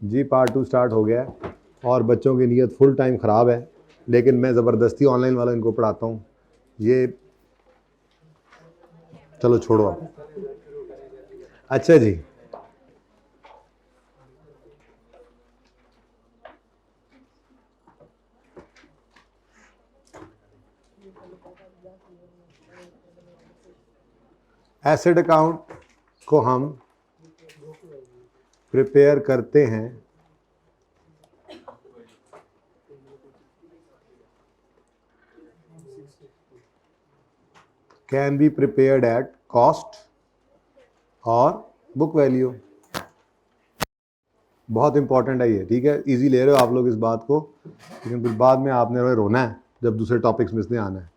जी part 2 start हो गया है और बच्चों की नीयत फुल टाइम ख़राब है, लेकिन मैं ज़बरदस्ती ऑनलाइन वाला इनको पढ़ाता हूँ। ये चलो छोड़ो आप। अच्छा जी, एसेट अकाउंट को हम प्रिपेयर करते हैं can be prepared at cost और बुक वैल्यू। बहुत इंपॉर्टेंट है ये, ठीक है। इजी ले रहे हो आप लोग इस बात को, लेकिन फिर बाद में आपने रोना है जब दूसरे टॉपिक्स में इसने आना है।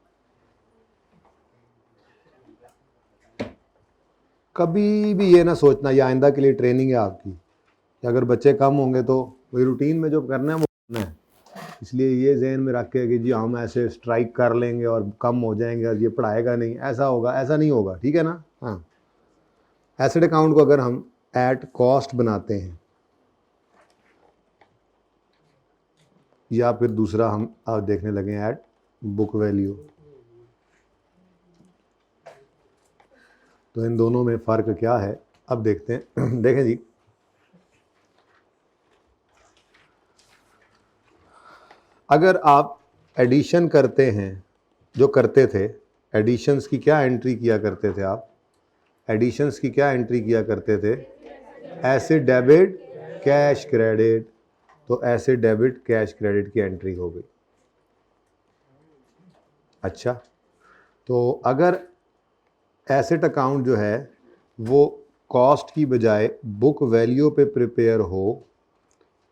कभी भी ये ना सोचना, ये आइंदा के लिए ट्रेनिंग है आपकी, कि अगर बच्चे कम होंगे तो वही रूटीन में जो करना है वो करना है। इसलिए ये जहन में रख के कि जी हम ऐसे स्ट्राइक कर लेंगे और कम हो जाएंगे और ये पढ़ाएगा नहीं, ऐसा होगा, ऐसा नहीं होगा, ठीक है ना। हाँ, एसेट अकाउंट को अगर हम एट कॉस्ट बनाते हैं या फिर दूसरा हम अब देखने लगे एट बुक वैल्यू, तो इन दोनों में फ़र्क क्या है अब देखते हैं। देखें जी, अगर आप एडिशन करते हैं, जो करते थे, एडिशंस की क्या एंट्री किया करते थे आप, एडिशंस की क्या एंट्री किया करते थे, एसेट डेबिट कैश क्रेडिट, तो एसेट डेबिट कैश क्रेडिट की एंट्री हो गई। अच्छा, तो अगर एसेट अकाउंट जो है वो कॉस्ट की बजाय बुक वैल्यू पे प्रिपेयर हो,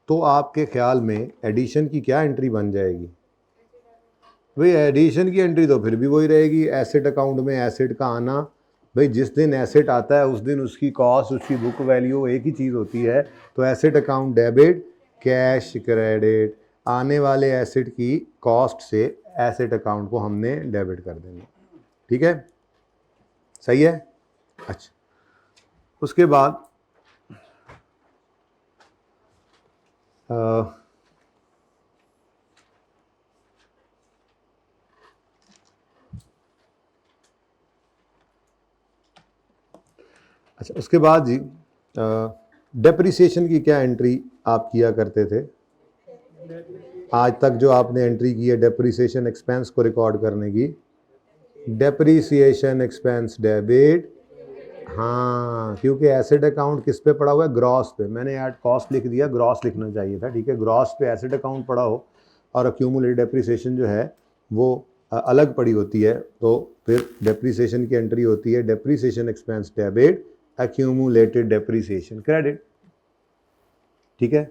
तो आपके ख्याल में एडिशन की क्या एंट्री बन जाएगी? भाई एडिशन की एंट्री तो फिर भी वही रहेगी। एसेट अकाउंट में एसेट का आना, भाई जिस दिन एसेट आता है उस दिन उसकी कॉस्ट, उसकी बुक वैल्यू एक ही चीज़ होती है। तो asset account debit cash credit, आने वाले एसेट की कॉस्ट से एसेट अकाउंट को हमने डेबिट कर देना, ठीक है, सही है। अच्छा, उसके बाद अच्छा, उसके बाद जी डेप्रिसिएशन की क्या एंट्री आप किया करते थे? आज तक जो आपने एंट्री की है डेप्रिसिएशन एक्सपेंस को रिकॉर्ड करने की, डेप्रिसिएशन एक्सपेंस डेबिट, हाँ, क्योंकि एसेट अकाउंट किस पे पड़ा हुआ है, ग्रॉस पे। मैंने ऐड कॉस्ट लिख दिया, ग्रॉस लिखना चाहिए था, ठीक है। ग्रॉस पे एसेट अकाउंट पड़ा हो और अक्यूमुलेटेड डेप्रिसिएशन जो है वो अलग पड़ी होती है, तो फिर डेप्रिसिएशन की एंट्री होती है depreciation expense debit accumulated depreciation credit, ठीक है।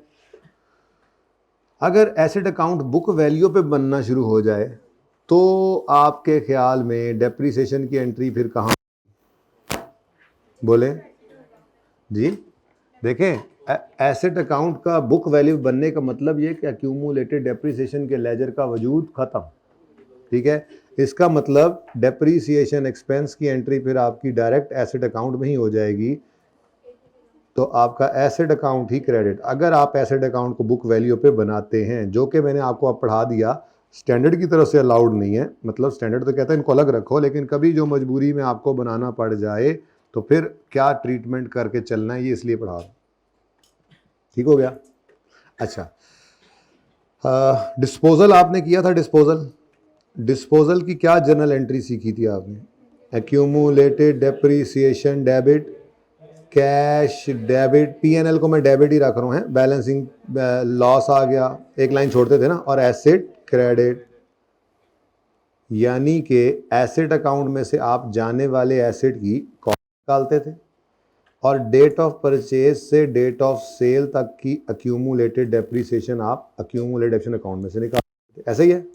अगर एसेट अकाउंट बुक वैल्यू पे बनना शुरू हो जाए तो आपके ख्याल में डेप्रिसिएशन की एंट्री फिर कहाँ, बोले जी। देखें, एसेट अकाउंट का बुक वैल्यू बनने का मतलब ये कि अक्यूमुलेटेड डेप्रिसिएशन के लेजर का वजूद खत्म, ठीक है। इसका मतलब डेप्रिसिएशन एक्सपेंस की एंट्री फिर आपकी डायरेक्ट एसेट अकाउंट में ही हो जाएगी, तो आपका एसेट अकाउंट ही क्रेडिट। अगर आप एसेट अकाउंट को बुक वैल्यू पे बनाते हैं, जो कि मैंने आपको अब पढ़ा दिया, स्टैंडर्ड की तरफ से अलाउड नहीं है, मतलब स्टैंडर्ड तो कहता है इनको अलग रखो, लेकिन कभी जो मजबूरी में आपको बनाना पड़ जाए तो फिर क्या ट्रीटमेंट करके चलना है, ये इसलिए पढ़ा रहा हूँ, ठीक हो गया। अच्छा, डिस्पोजल आपने किया था, डिस्पोजल की क्या जर्नल एंट्री सीखी थी आपने? Accumulated depreciation debit cash debit, PNL को मैं डेबिट ही रख रहा हूँ, है बैलेंसिंग लॉस आ गया, एक लाइन छोड़ते थे ना, और एसेट क्रेडिट, यानी कि एसेट अकाउंट में से आप जाने वाले एसेट की कॉस्ट निकालते थे और डेट ऑफ परचेज से डेट ऑफ सेल तक की अक्यूमुलेटेड डेप्रिसिएशन आप अक्यूमुलेटेड डेप्रिसिएशन अकाउंट में से निकालते थे, ऐसा ही है।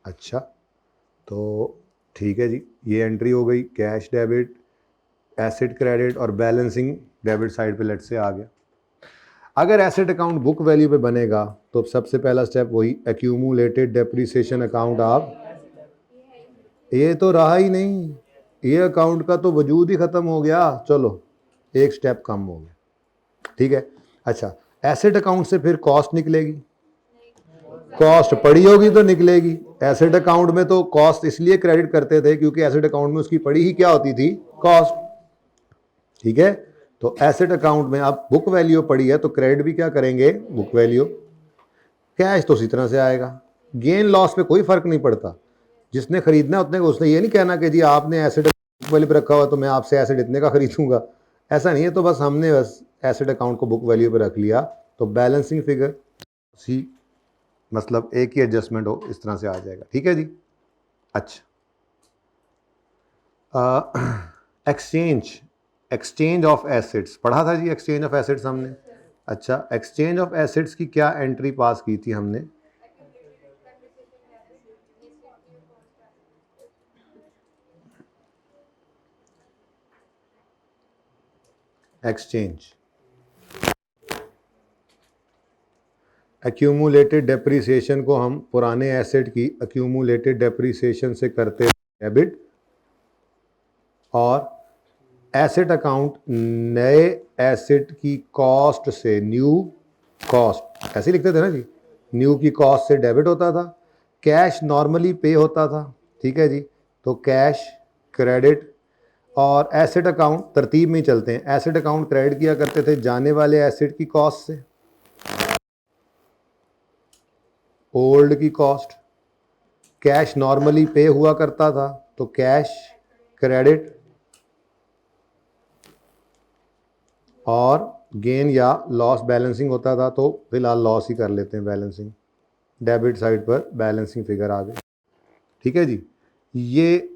अच्छा, तो ठीक है जी, ये एंट्री हो गई, कैश डेबिट एसेट क्रेडिट और बैलेंसिंग डेबिट साइड पे लेट से आ गया। अगर एसेट अकाउंट बुक वैल्यू पे बनेगा तो सबसे पहला स्टेप वही एक्यूमुलेटेड डेप्रिसिएशन अकाउंट, आप ये तो रहा ही नहीं, ये अकाउंट का तो वजूद ही ख़त्म हो गया, चलो एक स्टेप कम हो गया, ठीक है। अच्छा, एसेट अकाउंट से फिर कॉस्ट निकलेगी, कॉस्ट पड़ी होगी तो निकलेगी। एसेट अकाउंट में तो कॉस्ट इसलिए क्रेडिट करते थे क्योंकि एसेट अकाउंट में उसकी पड़ी ही क्या होती थी, कॉस्ट, ठीक है। तो एसेट अकाउंट में अब बुक वैल्यू पड़ी है तो क्रेडिट भी क्या करेंगे, बुक वैल्यू। कैश तो उसी तरह से आएगा, गेन लॉस पे कोई फर्क नहीं पड़ता। जिसने खरीदना है उतने को, उसने ये नहीं कहना कि जी आपने एसेट बुक वैल्यू पे रखा हुआ तो मैं आपसे एसेट इतने का खरीदूंगा, ऐसा नहीं है। तो बस हमने बस एसेट अकाउंट को बुक वैल्यू पे रख लिया तो बैलेंसिंग फिगर सी, मतलब एक ही एडजस्टमेंट हो इस तरह से आ जाएगा, ठीक है जी। अच्छा, एक्सचेंज ऑफ एसेट्स पढ़ा था जी, एक्सचेंज ऑफ एसेट्स हमने। अच्छा, एक्सचेंज ऑफ एसेट्स की क्या एंट्री पास की थी हमने, एक्सचेंज एक्यूमुलेटेड डेप्रिसिएशन को हम पुराने एसेट की एक्यूमुलेटेड डेप्रिसिएशन से करते डेबिट, और एसेट अकाउंट नए एसेट की कॉस्ट से, न्यू कॉस्ट ऐसे लिखते थे ना जी, न्यू की कॉस्ट से डेबिट होता था। कैश नॉर्मली पे होता था, ठीक है जी। तो कैश क्रेडिट, और एसेट अकाउंट तरतीब में ही चलते हैं। एसेट अकाउंट क्रेडिट किया करते थे जाने वाले एसेट की कॉस्ट से, ओल्ड की कॉस्ट। कैश नॉर्मली पे हुआ करता था तो कैश क्रेडिट, और गेन या लॉस बैलेंसिंग होता था तो फिलहाल लॉस ही कर लेते हैं बैलेंसिंग, डेबिट साइड पर बैलेंसिंग फिगर आ गई, ठीक है जी। ये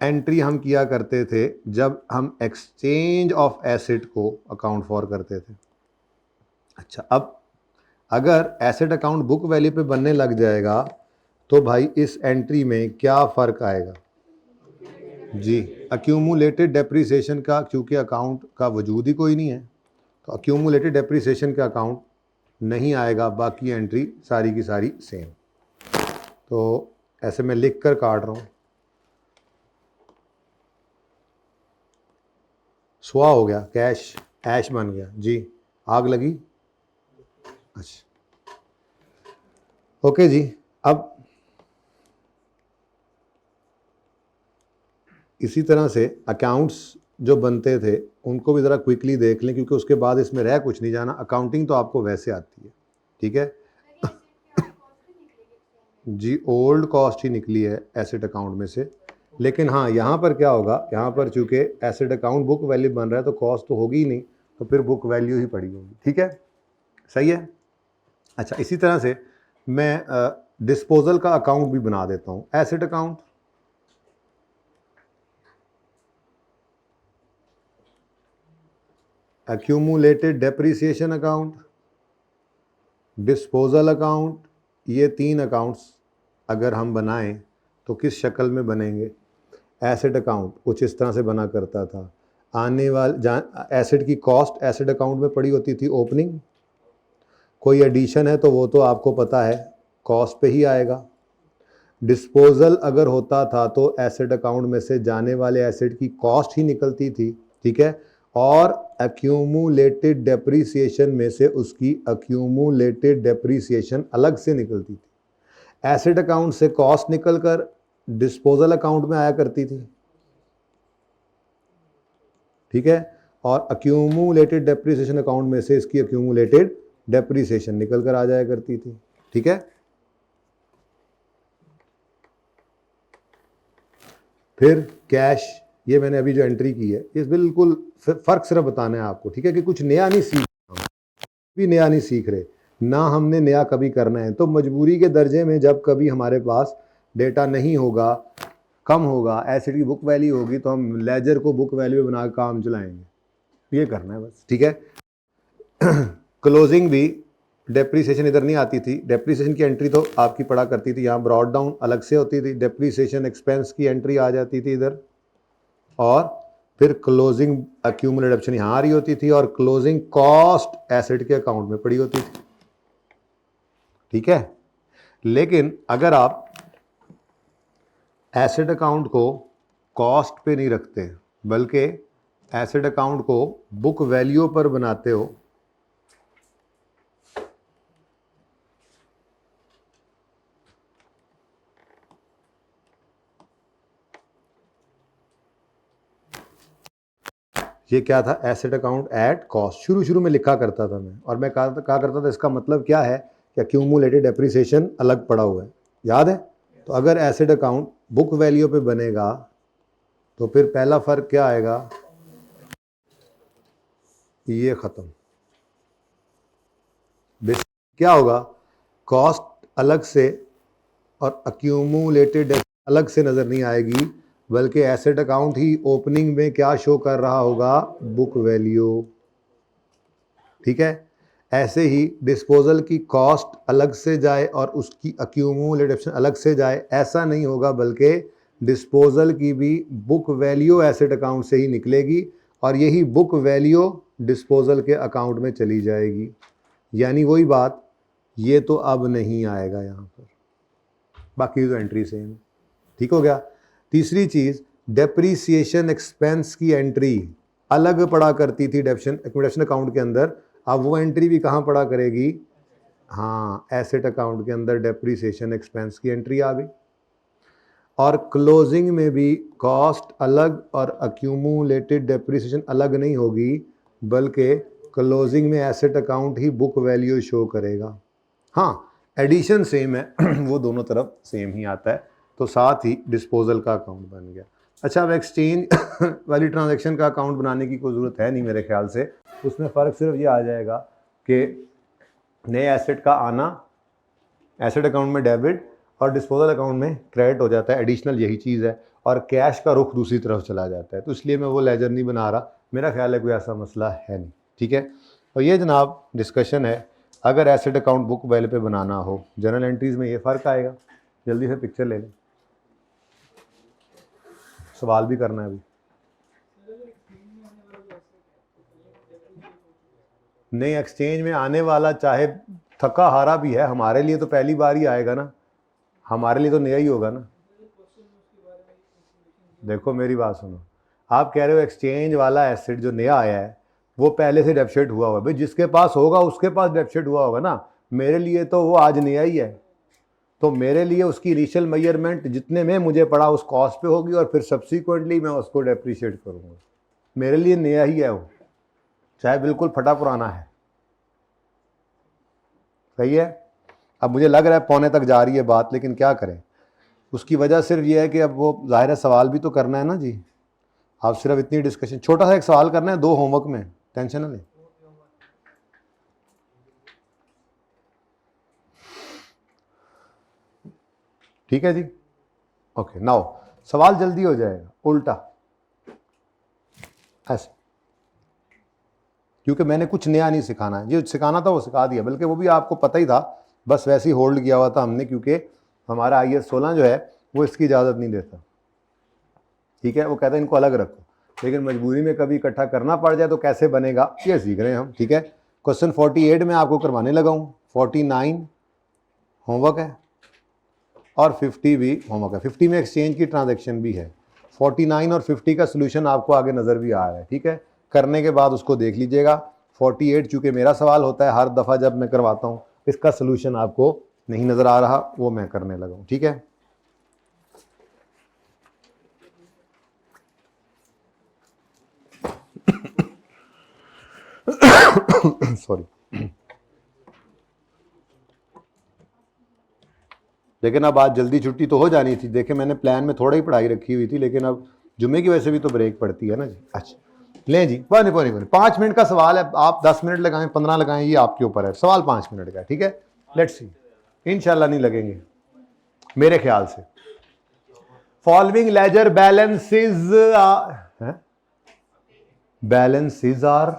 एंट्री हम किया करते थे जब हम एक्सचेंज ऑफ एसेट को अकाउंट फॉर करते थे। अच्छा, अब अगर एसेट अकाउंट बुक वैल्यू पे बनने लग जाएगा तो भाई इस एंट्री में क्या फ़र्क आएगा जी, अक्यूमुलेटेड डेप्रिसिएशन का, क्योंकि अकाउंट का वजूद ही कोई नहीं है तो अक्यूमुलेटेड डेप्रिसिएशन का अकाउंट नहीं आएगा, बाकी एंट्री सारी की सारी सेम। तो ऐसे मैं लिख कर काट रहा हूँ, स्वा हो गया, कैश ऐश बन गया जी, आग लगी। अच्छा, ओके जी। अब इसी तरह से अकाउंट्स जो बनते थे उनको भी ज़रा क्विकली देख लें क्योंकि उसके बाद इसमें रह कुछ नहीं जाना, अकाउंटिंग तो आपको वैसे आती है, ठीक है जी। ओल्ड कॉस्ट ही निकली है एसेट अकाउंट में से, लेकिन हाँ यहाँ पर क्या होगा, यहाँ पर चूंकि एसेट अकाउंट बुक वैल्यू बन रहा है तो कॉस्ट तो होगी ही नहीं, तो फिर बुक वैल्यू ही पड़ी होगी, ठीक है, सही है। अच्छा, इसी तरह से मैं डिस्पोजल का अकाउंट भी बना देता हूँ, asset account, accumulated depreciation account, disposal account. ये तीन अकाउंट्स अगर हम बनाएं तो किस शक्ल में बनेंगे। एसेट अकाउंट कुछ इस तरह से बना करता था, आने वाले एसेट की कॉस्ट एसेट अकाउंट में पड़ी होती थी ओपनिंग, कोई एडिशन है तो वो तो आपको पता है कॉस्ट पे ही आएगा। डिस्पोजल अगर होता था तो एसेट अकाउंट में से जाने वाले एसेट की कॉस्ट ही निकलती थी, ठीक है, और एक्यूमुलेटेड डेप्रिसिएशन में से उसकी एक्यूमुलेटेड डेप्रिसिएशन अलग से निकलती थी। एसेट अकाउंट से कॉस्ट निकलकर डिस्पोजल अकाउंट में आया करती थी, ठीक है, और एक्यूमुलेटेड डेप्रिसिएशन अकाउंट में से इसकी एक्यूमुलेटेड डेप्रिसिएशन निकल कर आ जाया करती थी, ठीक है। फिर कैश, ये मैंने अभी जो एंट्री की है ये बिल्कुल फ़र्क सिर्फ बताना है आपको, ठीक है, कि कुछ नया नहीं सीख रहे, भी नया नहीं सीख रहे ना, हमने नया कभी करना है। तो मजबूरी के दर्जे में जब कभी हमारे पास डेटा नहीं होगा, कम होगा, एसेट की बुक वैल्यू होगी तो हम लेजर को बुक वैल्यू बना के काम चलाएंगे, ये करना है बस, ठीक है। क्लोजिंग भी डेप्रीसिएशन इधर नहीं आती थी, डेप्रीसिएशन की एंट्री तो आपकी पड़ा करती थी, यहाँ ब्रॉड डाउन अलग से होती थी, डेप्रीसिएशन एक्सपेंस की एंट्री आ जाती थी इधर, और फिर क्लोजिंग एक्यूमुलेटेड ऑप्शन यहाँ आ रही होती थी, और क्लोजिंग कॉस्ट एसेट के अकाउंट में पड़ी होती थी, ठीक है। लेकिन अगर आप एसेट अकाउंट को कॉस्ट पे नहीं रखते, बल्कि एसेट अकाउंट को बुक वैल्यू पर बनाते हो, ये क्या था, एसेट अकाउंट एट कॉस्ट। शुरू में लिखा करता था मैं, और मैं कहा करता था इसका मतलब क्या है कि अक्यूमुलेटेड डेप्रिसिएशन अलग पड़ा हुआ है, याद है। तो अगर एसेट अकाउंट बुक वैल्यू पे बनेगा तो फिर पहला फर्क क्या आएगा, ये खत्म। क्या होगा, कॉस्ट अलग से और अक्यूमुलेटेड अलग से नजर नहीं आएगी, बल्कि एसेट अकाउंट ही ओपनिंग में क्या शो कर रहा होगा, बुक वैल्यू। ठीक है, ऐसे ही डिस्पोजल की कॉस्ट अलग से जाए और उसकी अक्यूमुलेटेड अलग से जाए, ऐसा नहीं होगा, बल्कि डिस्पोजल की भी बुक वैल्यू एसेट अकाउंट से ही निकलेगी और यही बुक वैल्यू डिस्पोजल के अकाउंट में चली जाएगी। यानी वही बात, ये तो अब नहीं आएगा यहाँ पर, बाकी तो एंट्री सेम है। ठीक हो गया। तीसरी चीज़, डेप्रीसिएशन एक्सपेंस की एंट्री अलग पड़ा करती थी डेप्रिसिएशन अकाउंट के अंदर, अब वो एंट्री भी कहाँ पड़ा करेगी, हाँ, एसेट अकाउंट के अंदर डेप्रीसिएशन एक्सपेंस की एंट्री आ गई। और क्लोजिंग में भी कॉस्ट अलग और अक्यूमुलेटेड डेप्रीसिएशन अलग नहीं होगी, बल्कि क्लोजिंग में एसेट अकाउंट ही बुक वैल्यू शो करेगा। हाँ, एडिशन सेम है वो दोनों तरफ सेम ही आता है, तो साथ ही डिस्पोजल का अकाउंट बन गया। अच्छा, अब एक्सचेंज वाली ट्रांजैक्शन का अकाउंट बनाने की कोई ज़रूरत है नहीं मेरे ख्याल से, उसमें फ़र्क सिर्फ ये आ जाएगा कि नए एसेट का आना एसेट अकाउंट में डेबिट और डिस्पोजल अकाउंट में क्रेडिट हो जाता है, एडिशनल यही चीज़ है, और कैश का रुख दूसरी तरफ चला जाता है, तो इसलिए मैं वो लेजर नहीं बना रहा, मेरा ख्याल है कोई ऐसा मसला है नहीं। ठीक है, और ये जनाब डिस्कशन है, अगर एसेट अकाउंट बुक वैल्यू पे बनाना हो, जनरल एंट्रीज़ में ये फ़र्क आएगा। जल्दी से पिक्चर ले लें, सवाल भी करना है अभी। नहीं, एक्सचेंज में आने वाला चाहे थका हारा भी है, हमारे लिए तो पहली बार ही आएगा ना, हमारे लिए तो नया ही होगा ना। देखो मेरी बात सुनो, आप कह रहे हो एक्सचेंज वाला एसेट जो नया आया है वो पहले से डेप्रिसिएट हुआ हुआ है, भाई जिसके पास होगा उसके पास डेप्रिसिएट हुआ होगा ना, मेरे लिए तो वो आज नया ही है, तो मेरे लिए उसकी इनिशियल मेजरमेंट जितने में मुझे पड़ा उस कॉस्ट पे होगी और फिर सब्सिक्वेंटली मैं उसको डेप्रिशिएट करूँगा, मेरे लिए नया ही है वो, चाहे बिल्कुल फटा पुराना है। सही है। अब मुझे लग रहा है पौने तक जा रही है बात, लेकिन क्या करें, उसकी वजह सिर्फ ये है कि अब वो ज़ाहिर है सवाल भी तो करना है ना जी, आप सिर्फ इतनी डिस्कशन, छोटा सा एक सवाल करना है 2 होमवर्क में, टेंशन ना लें। ठीक है जी, ओके। नाउ सवाल जल्दी हो जाएगा, उल्टा ऐसे, क्योंकि मैंने कुछ नया नहीं सिखाना है, जो सिखाना था वो सिखा दिया, बल्कि वो भी आपको पता ही था, बस वैसे ही होल्ड किया हुआ था हमने, क्योंकि हमारा IAS 16 जो है वो इसकी इजाज़त नहीं देता। ठीक है, वो कहता है इनको अलग रखो, लेकिन मजबूरी में कभी इकट्ठा करना पड़ जाए तो कैसे बनेगा ये सीख रहे हैं हम। ठीक है, क्वेश्चन 48 में आपको करवाने लगा हूँ, 49 होमवर्क है और 50 भी होमवर्क है। 50 में एक्सचेंज की ट्रांजैक्शन भी है, 49 और 50 का सोल्यूशन आपको आगे नज़र भी आ रहा है। ठीक है, करने के बाद उसको देख लीजिएगा। 48 चूँकि मेरा सवाल होता है हर दफ़ा जब मैं करवाता हूँ, इसका सोल्यूशन आपको नहीं नज़र आ रहा, वो मैं करने लगा हूँ। ठीक है, सॉरी। लेकिन अब आज जल्दी छुट्टी तो हो जानी थी, देखे मैंने प्लान में थोड़ा ही पढ़ाई रखी हुई थी, लेकिन अब जुम्मे की वजह से भी तो ब्रेक पड़ती है ना जी। अच्छा लें जी, पानी 5 मिनट का सवाल है, आप 10 मिनट लगाएं 15 लगाएं, ये आपके ऊपर है, सवाल 5 मिनट का। ठीक है, लेट्स सी, इंशाल्लाह नहीं लगेंगे मेरे ख्याल से। फॉलोइंग लेजर बैलेंसेस आर,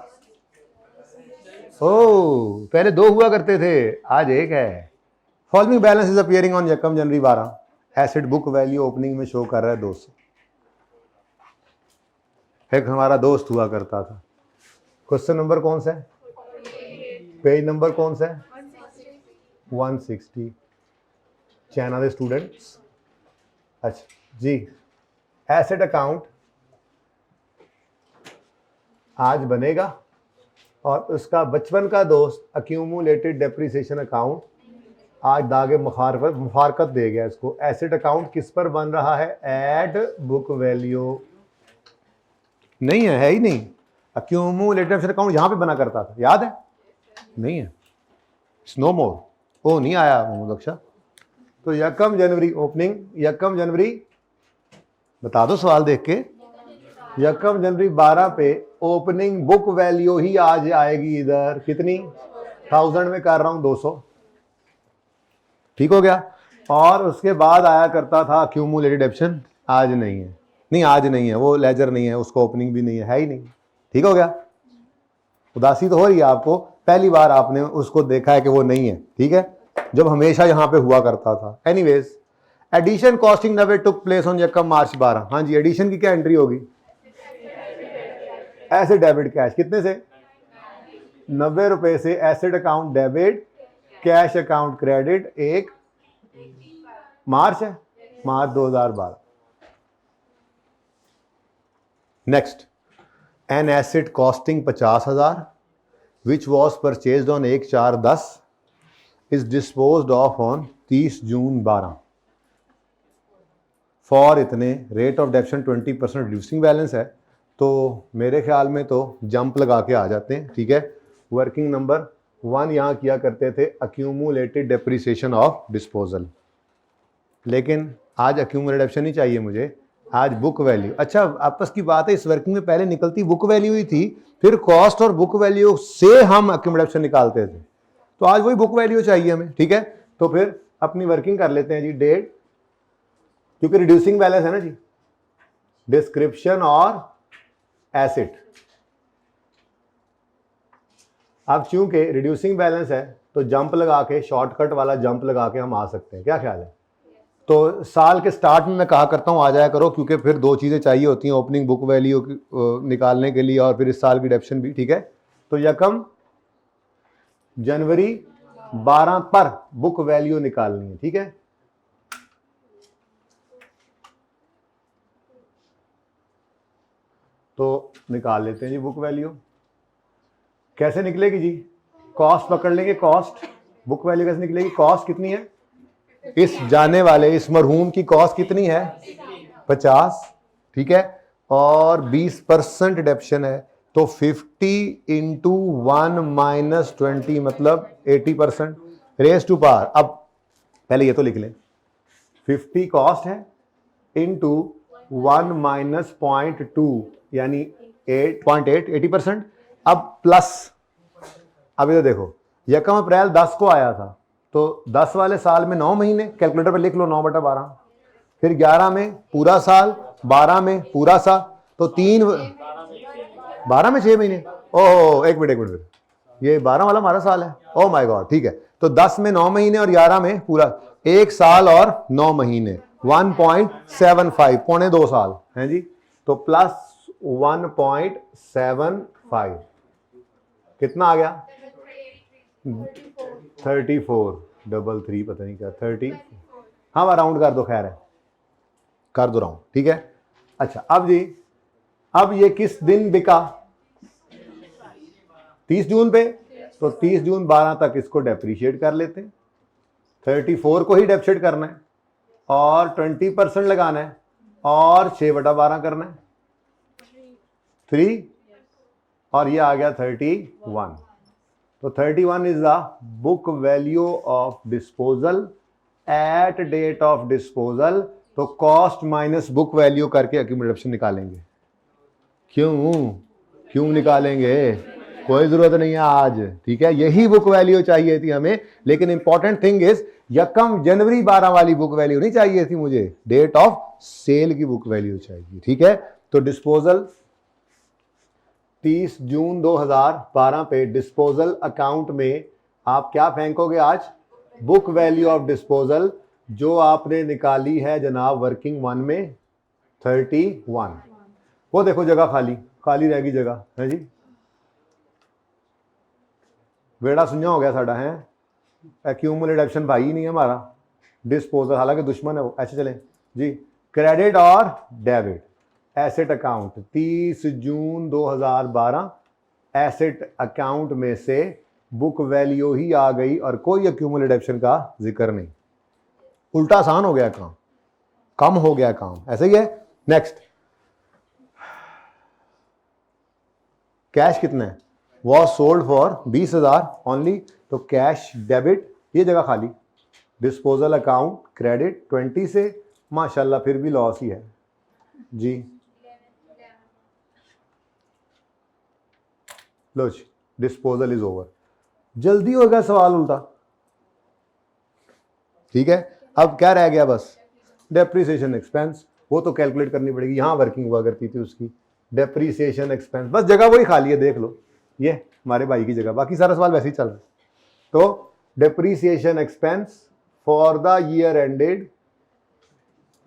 ओ पहले 2 हुआ करते थे, आज 1 है। Following balance is appearing on यकम जनवरी 12, एसेट बुक वैल्यू ओपनिंग में शो कर रहा है 200। एक हमारा दोस्त हुआ करता था, क्वेश्चन नंबर कौन सा है, पेज नंबर कौन सा है, 160, चाइना के स्टूडेंट्स। अच्छा जी, एसेट अकाउंट आज बनेगा और उसका बचपन का दोस्त अक्यूमुलेटेड डेप्रिसिएशन अकाउंट आज दागे मुफारकत दे गया इसको। एसेट अकाउंट किस पर बन रहा है? At book value. नहीं है ही नहीं। अक्यूमुलेटेड अकाउंट यहां पे बना करता था, याद है? नहीं है, नो मोर। ओ नहीं आया मोहम्मद अक्षा। तो यकम जनवरी ओपनिंग, यकम जनवरी बता दो सवाल देख के। यकम जनवरी 12 पे ओपनिंग बुक वैल्यू ही आज आएगी इधर। कितनी? 1000 में कर रहा हूं 200। ठीक हो गया। और उसके बाद आया करता था अक्यूमुलेटेड ऑप्शन। आज नहीं है, नहीं आज नहीं है, वो लेजर नहीं है, उसको ओपनिंग भी नहीं है ही नहीं। ठीक हो गया। उदासी तो हो रही है आपको, पहली बार आपने उसको देखा है कि वो नहीं है। ठीक है, जब हमेशा यहां पे हुआ करता था। एनीवेज, एडिशन कॉस्टिंग नवे टुक प्लेस ऑन यकम मार्च 12। हाँ जी, एडिशन की क्या एंट्री होगी? Asset debit cash. कितने से? 90 रुपए से asset account debit, cash account credit. एक मार्च है, March 2012। Next, an asset costing 50,000 which was purchased on 1/4/10 is disposed off on 30 June 12 for इतने। Rate of depreciation 20% reducing balance है, तो मेरे ख्याल में तो जंप लगा के आ जाते हैं। ठीक है, वर्किंग नंबर 1 यहाँ किया करते थे अक्यूमुलेटेड डेप्रिसिएशन ऑफ डिस्पोजल, लेकिन आज अक्यूमुलेटेड डेप्शन नहीं चाहिए मुझे, आज बुक वैल्यू। अच्छा, आपस की बात है, इस वर्किंग में पहले निकलती बुक वैल्यू ही थी, फिर कॉस्ट और बुक वैल्यू से हम अक्यूमुलेटेड डेप्शन निकालते थे, तो आज वही बुक वैल्यू चाहिए हमें। ठीक है, तो फिर अपनी वर्किंग कर लेते हैं जी। डेट, क्योंकि रिड्यूसिंग बैलेंस है ना जी। डिस्क्रिप्शन और एसेट। अब चूंकि रिड्यूसिंग बैलेंस है तो जंप लगा के, शॉर्टकट वाला जंप लगा के हम आ सकते हैं। क्या ख्याल है? तो साल के स्टार्ट में मैं कहा करता हूं आ जाया करो, क्योंकि फिर दो चीज़ें चाहिए होती हैं, ओपनिंग बुक वैल्यू निकालने के लिए और फिर इस साल की डेप्शन भी। ठीक है, तो यकम जनवरी 12 पर बुक वैल्यू निकालनी है। ठीक है, तो निकाल लेते हैं जी बुक वैल्यू। कैसे निकलेगी जी? कॉस्ट पकड़ लेंगे, कॉस्ट। बुक वैल्यू कैसे निकलेगी? कॉस्ट कितनी है? इस जाने वाले, इस मरहूम की कॉस्ट कितनी है? 50। ठीक है, और 20% डिडक्शन है, तो 50 इंटू 1 माइनस 20 मतलब 80% रेस टू पावर। अब पहले ये तो लिख लें, 50 कॉस्ट है इंटू 1 माइनस 0.2 यानी 8.8 80%। अब प्लस, अब इधर देखो, यकम अप्रैल 10 को आया था, तो 10 वाले साल में 9 महीने, कैलकुलेटर पर लिख लो 9/12, फिर 11 में पूरा साल, 12 में पूरा साल, तो 12 में 6 महीने। ओह एक मिनट, ये 12 वाला हमारा साल है। ओह माय गॉड, ठीक है, तो 10 में 9 महीने और 11 में पूरा 1 साल और 9 महीने 1.75 पौने 2 साल है जी। तो प्लस 1.75 कितना आ गया? 3433 पता नहीं क्या 30। हाँ राउंड कर दो, खैर है, कर दो राउंड। ठीक है, अच्छा अब जी, अब ये किस दिन बिका? 30 जून पे, तो 30 जून 12 तक इसको डेप्रीशिएट कर लेते हैं। 34 को ही डेप्रीशिएट करना है और 20% लगाना है और 6/12 करना है 3, और ये आ गया 31। तो 31 is the book value of disposal at date of disposal. तो कॉस्ट माइनस बुक वैल्यू करके एक्यूमुलेशन निकालेंगे। क्यों निकालेंगे? कोई जरूरत नहीं है आज। ठीक है, यही बुक वैल्यू चाहिए थी हमें, लेकिन इंपॉर्टेंट थिंग इज यकम जनवरी 12 वाली बुक वैल्यू नहीं चाहिए थी मुझे, डेट ऑफ सेल की बुक वैल्यू चाहिए। ठीक है, तो डिस्पोजल 30 जून 2012 पे डिस्पोजल अकाउंट में आप क्या फेंकोगे आज? बुक वैल्यू ऑफ डिस्पोजल जो आपने निकाली है जनाब वर्किंग 1 में 31। वो देखो जगह खाली रहेगी जगह है जी। वेड़ा सुझा हो गया साडा है। एक्यूमुलेटेड ऑप्शन भाई ही नहीं है हमारा। डिस्पोजल हालांकि दुश्मन है वो। ऐसे चलें जी, क्रेडिट और डेबिट। एसेट अकाउंट 30 जून 2012 एसेट अकाउंट में से बुक वैल्यू ही आ गई और कोई एक्यूमुलेटेड एक्शन का जिक्र नहीं। उल्टा आसान हो गया काम, कम हो गया काम, ऐसा ही है। नेक्स्ट, कैश कितना है? वॉज सोल्ड फॉर 20,000 ओनली, तो कैश डेबिट, ये जगह खाली। डिस्पोजल अकाउंट क्रेडिट 20 से, माशाल्लाह फिर भी लॉस ही है जी। लो जी, डिस्पोजल इज ओवर। जल्दी हो गया सवाल उल्टा, ठीक है। अब क्या रह गया? बस डेप्रिसिएशन एक्सपेंस, वो तो कैलकुलेट करनी पड़ेगी। यहां वर्किंग हुआ करती थी उसकी डेप्रिसिएशन एक्सपेंस, बस जगह वही खाली है, देख लो, ये हमारे भाई की जगह, बाकी सारा सवाल वैसे ही चल रहा है। तो depreciation expense for the year ended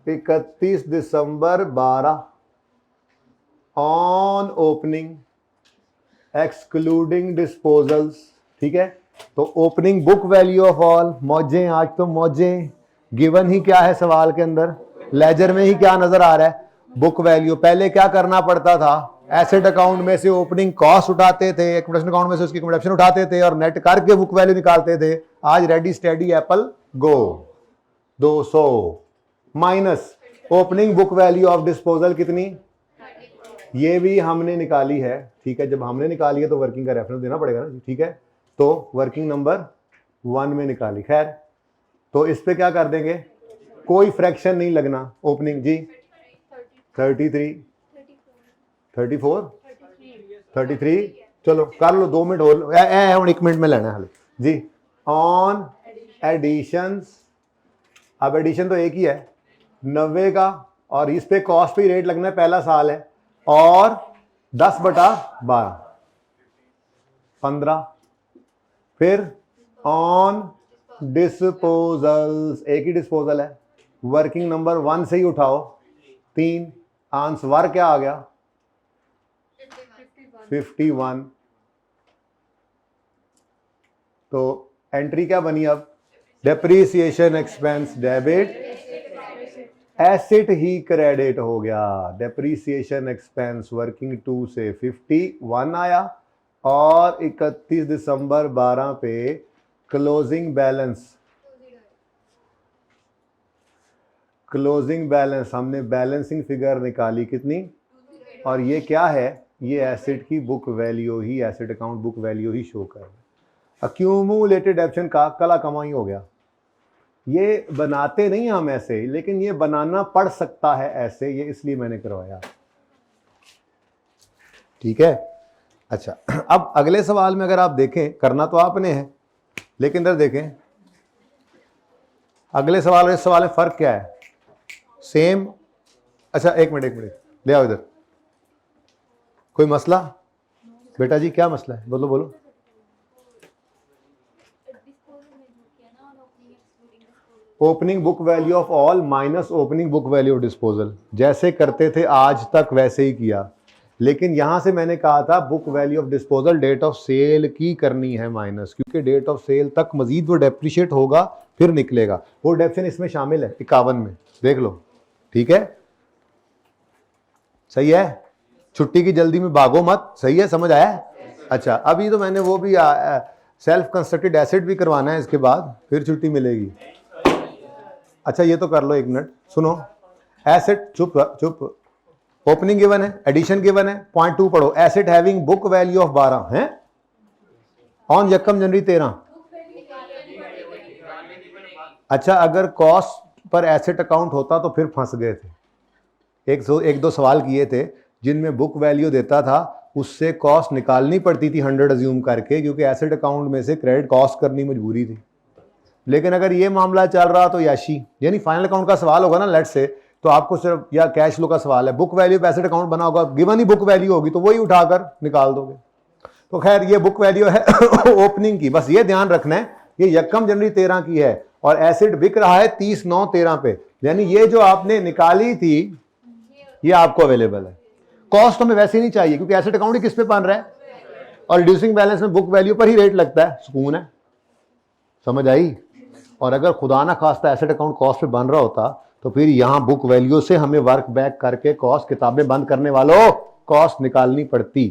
31 December 12 on opening excluding disposals, ठीक है। तो opening book value of all, मौजें, आज तो मौजें। गिवन ही क्या है सवाल के अंदर? लेजर में ही क्या नजर आ रहा है? Book value. पहले क्या करना पड़ता था? एसेट अकाउंट में से ओपनिंग कॉस्ट उठाते थे, एक्विजिशन अकाउंट में से उसकी एक्विजिशन उठाते थे और नेट करके बुक वैल्यू निकालते थे। आज ready steady Apple go 200 minus opening book value of disposal कितनी? ये भी हमने निकाली है, ठीक है। जब हमने निकाली है तो वर्किंग का रेफरेंस देना पड़ेगा ना, ठीक है। तो वर्किंग नंबर 1 में निकाली। खैर, तो इस पे क्या कर देंगे? कोई फ्रैक्शन नहीं लगना। ओपनिंग जी 33, 34, 33, चलो कर लो, 2 मिनट और, 1 मिनट में लेना है जी। ऑन एडिशंस, अब एडिशन तो एक ही है 90 का, और इस पे कॉस्ट पे रेट लगना है, पहला साल है, और 10/12 15। फिर ऑन डिस्पोजल्स, एक ही डिस्पोजल है, वर्किंग नंबर 1 से ही उठाओ 3, आंसर क्या आ गया? 51। तो एंट्री क्या बनी अब? डेप्रिसिएशन एक्सपेंस डेबिट, एसेट ही क्रेडिट हो गया। डेप्रिसिएशन एक्सपेंस वर्किंग 2 से 51 आया, और 31 दिसंबर 12 पे क्लोजिंग बैलेंस, हमने बैलेंसिंग फिगर निकाली कितनी? और ये क्या है? ये एसेट की बुक वैल्यू ही, एसेट अकाउंट बुक वैल्यू ही शो कर रहा है। अक्यूमुलेटेड एक्शन का कला कमाई हो गया। ये बनाते नहीं हम ऐसे, लेकिन ये बनाना पड़ सकता है ऐसे, ये इसलिए मैंने करवाया, ठीक है। अच्छा, अब अगले सवाल में अगर आप देखें, करना तो आपने है, लेकिन इधर देखें अगले सवाल और इस सवाल में फर्क क्या है? सेम। अच्छा, एक मिनट ले आओ इधर। कोई मसला बेटा जी? क्या मसला है? बोलो बोलो। Opening book value of all minus opening book value of disposal, जैसे करते थे आज तक वैसे ही किया, लेकिन यहां से मैंने कहा था book value of disposal date of sale की करनी है माइनस, क्योंकि डेट ऑफ सेल तक मजीद वो डेप्रिशिएट होगा, फिर निकलेगा। वो डेप्शन इसमें शामिल है 51 में, देख लो, ठीक है। सही है, छुट्टी की जल्दी में भागो मत, सही है, समझ आया? अच्छा, अभी तो मैंने वो भी सेल्फ कंस्ट्रक्टेड एसेट भी करवाना है, इसके बाद फिर छुट्टी मिलेगी। अच्छा, ये तो कर लो, 1 मिनट सुनो। एसेट, चुप, ओपनिंग गिवन है, एडिशन गिवन है, पॉइंट 2 पढ़ो। Asset having book value of 12 है ऑन 1 जनवरी 13। अच्छा, अगर कॉस्ट पर एसेट अकाउंट होता तो फिर फंस गए थे। एक दो सवाल किए थे जिनमें बुक वैल्यू देता था, उससे कॉस्ट निकालनी पड़ती थी 100 अज्यूम करके, क्योंकि एसेट अकाउंट में से क्रेडिट कॉस्ट करनी मजबूरी थी। लेकिन अगर ये मामला चल रहा तो याशी, यानी फाइनल अकाउंट का सवाल होगा ना लेट से, तो आपको सिर्फ या कैश फ्लो का सवाल है, बुक वैल्यू एसेट अकाउंट बना होगा, गिवन ही बुक वैल्यू होगी तो वही उठाकर निकाल दोगे। तो खैर, ये बुक वैल्यू है ओपनिंग की, बस ये ध्यान रखना है, ये 1 जनवरी 13 की है और एसेट बिक रहा है 30/9/13 पे, यानी ये जो आपने निकाली थी ये आपको अवेलेबल है। कॉस्ट हमें वैसे ही नहीं चाहिए, क्योंकि एसेट अकाउंट ही किस पे बन रहा है, और रिड्यूसिंग बैलेंस में बुक वैल्यू पर ही रेट लगता है, सुकून है। समझ आई? और अगर खुदा ना खास्ता एसेट अकाउंट कॉस्ट पे बन रहा होता तो फिर यहाँ बुक वैल्यू से हमें वर्क बैक करके कॉस्ट, किताबें बंद करने वालों, कॉस्ट निकालनी पड़ती।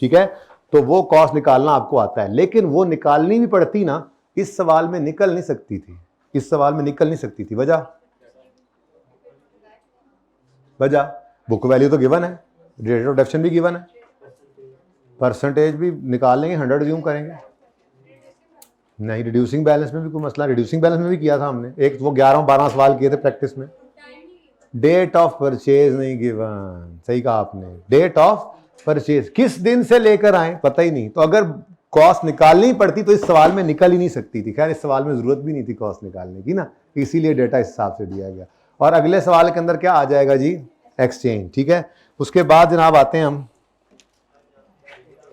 ठीक है, तो वो कॉस्ट निकालना आपको आता है, लेकिन वो निकालनी भी पड़ती ना, इस सवाल में निकल नहीं सकती थी, इस सवाल में निकल नहीं सकती थी। वजह बुक वैल्यू तो गिवन है, रेट ऑफ डेप्शन भी गिवन है, परसेंटेज भी निकालेंगे, 100 ज्यूम करेंगे। नहीं, रिड्यूसिंग बैलेंस में भी कोई मसला, रिड्यूसिंग बैलेंस में भी किया था हमने, एक वो 11-12 सवाल किए थे प्रैक्टिस में। डेट ऑफ परचेज नहीं गिवन, सही कहा आपने, डेट ऑफ परचेज किस दिन से लेकर आए पता ही नहीं, तो अगर कॉस्ट निकालनी पड़ती तो इस सवाल में निकल ही नहीं सकती थी। खैर, इस सवाल में जरूरत भी नहीं थी कॉस्ट निकालने की ना, इसीलिए डेटा इस हिसाब से दिया गया। और अगले सवाल के अंदर क्या आ जाएगा जी, एक्सचेंज। ठीक है, उसके बाद जनाब आते हैं हम,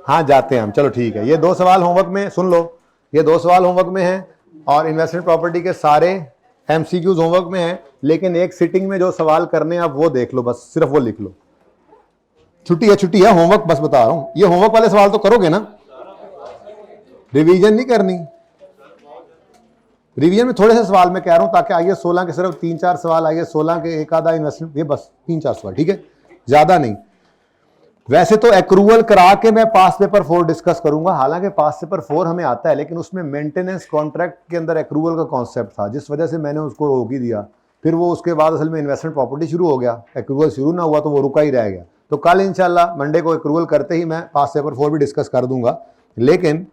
हाँ जाते हैं हम, चलो ठीक है, ये 2 सवाल होमवर्क में सुन लो, ये 2 सवाल होमवर्क में हैं और इन्वेस्टमेंट प्रॉपर्टी के सारे एमसीक्यूज होमवर्क में हैं, लेकिन एक सिटिंग में जो सवाल करने हैं आप वो देख लो, बस सिर्फ वो लिख लो। छुट्टी है, होमवर्क बस बता रहा हूं, ये होमवर्क वाले सवाल तो करोगे ना, रिवीजन नहीं करनी। रिवीजन में थोड़े से सवाल मैं कह रहा हूं, ताकि आइए 16 के सिर्फ 3-4 सवाल, आइए 16 के एक आधा इन्वेस्टमेंट, ये बस 3-4 सवाल, ठीक है, ज्यादा नहीं। वैसे तो एक्रूवल करा के मैं पास पेपर 4 डिस्कस करूंगा, हालांकि पास पेपर 4 हमें आता है, लेकिन उसमें मेंटेनेंस कॉन्ट्रैक्ट के अंदर एक्रूवल का कॉन्सेप्ट था, जिस वजह से मैंने उसको रोक ही दिया। फिर वो उसके बाद असल में इन्वेस्टमेंट प्रॉपर्टी शुरू हो गया, एक्रूवल शुरू ना हुआ तो वो रुका ही रह गया। तो कल इंशाल्लाह मंडे को एक्रूवल करते ही मैं पास पेपर 4 भी डिस्कस कर दूंगा। लेकिन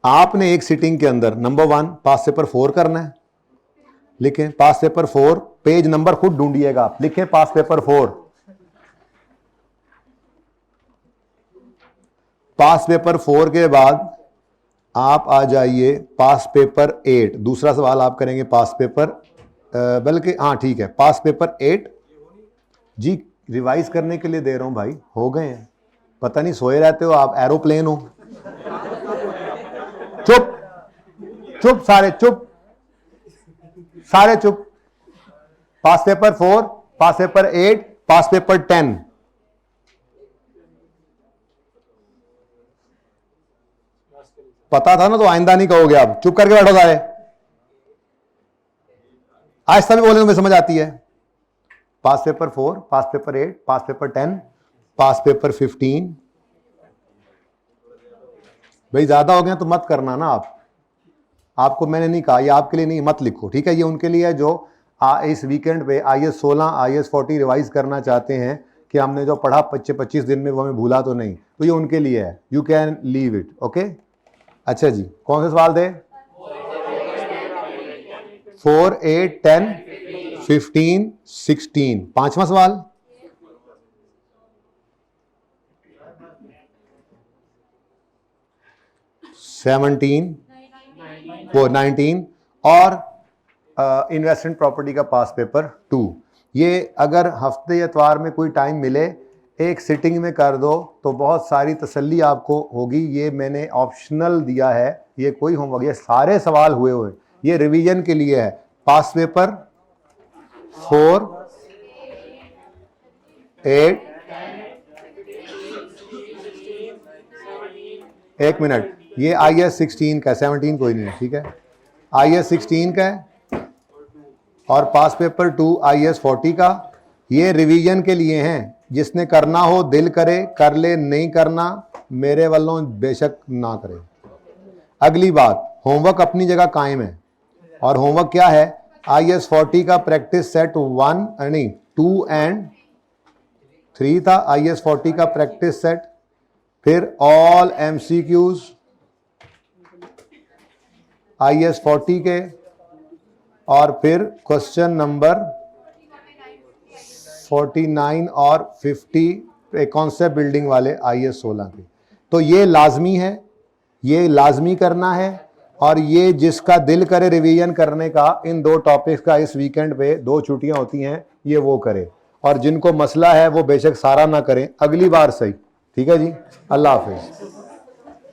आपने एक सिटिंग के अंदर नंबर 1 पास पेपर 4 करना है, लिखें पास पेपर 4, पेज नंबर खुद ढूंढिएगा आप, लिखें पास पेपर 4, पास पेपर 4 के बाद आप आ जाइए पास पेपर 8, दूसरा सवाल आप करेंगे पास पेपर, बल्कि हाँ ठीक है, पास पेपर 8 जी, रिवाइज करने के लिए दे रहा हूं भाई, हो गए हैं, पता नहीं सोए रहते हो आप, एरोप्लेन हो। चुप चुप सारे चुप, सारे चुप। पास पेपर 4, पास पेपर 8, पास पेपर 10, पता था ना तो आइंदा नहीं कहोगे आप, चुप करके बैठो सारे, आहिस्ता भी बोले तो समझ आती है। पास पेपर 4, पास पेपर 8, पास पेपर 10, पास पेपर 15, भाई ज्यादा हो गया तो मत करना ना आप, आपको मैंने नहीं कहा, ये आपके लिए नहीं, मत लिखो, ठीक है, ये उनके लिए है जो इस वीकेंड पे IAS 16 IAS 40 रिवाइज करना चाहते हैं कि हमने जो पढ़ा 25 दिन में वो हमें भूला तो नहीं, तो ये उनके लिए है, you can leave it, okay. अच्छा जी, कौन से सवाल थे? 4, 8, 10, 15, 16, 5वां सवाल, वो 19 और इन्वेस्टमेंट प्रॉपर्टी का पास पेपर 2। ये अगर हफ्ते या इतवार में कोई टाइम मिले, एक सिटिंग में कर दो तो बहुत सारी तसल्ली आपको होगी। ये मैंने ऑप्शनल दिया है, ये कोई होमवर्क, ये सारे सवाल हुए हुए, ये रिवीजन के लिए है। पास पेपर 4, 8, एक मिनट, ये IAS 16 का, 17 कोई नहीं है, ठीक है, IAS 16 का है, और पास पेपर 2 IAS 40 का। ये रिवीजन के लिए हैं, जिसने करना हो दिल करे कर ले, नहीं करना मेरे वालों बेशक ना करे। अगली बात, होमवर्क अपनी जगह कायम है, और होमवर्क क्या है, IAS 40 का प्रैक्टिस सेट 1 नहीं 2 एंड 3 था, IAS 40 का प्रैक्टिस सेट, फिर ऑल MCQs IAS 40 के, और फिर क्वेश्चन नंबर 49 और 50 कॉन्सेप्ट बिल्डिंग वाले IAS 16 के। तो ये लाजमी है, ये लाजमी करना है, और ये जिसका दिल करे रिवीजन करने का इन 2 टॉपिक्स का, इस वीकेंड पे 2 छुट्टियां होती हैं, ये वो करे, और जिनको मसला है वो बेशक सारा ना करें, अगली बार सही, ठीक है जी। अल्लाह हाफिज।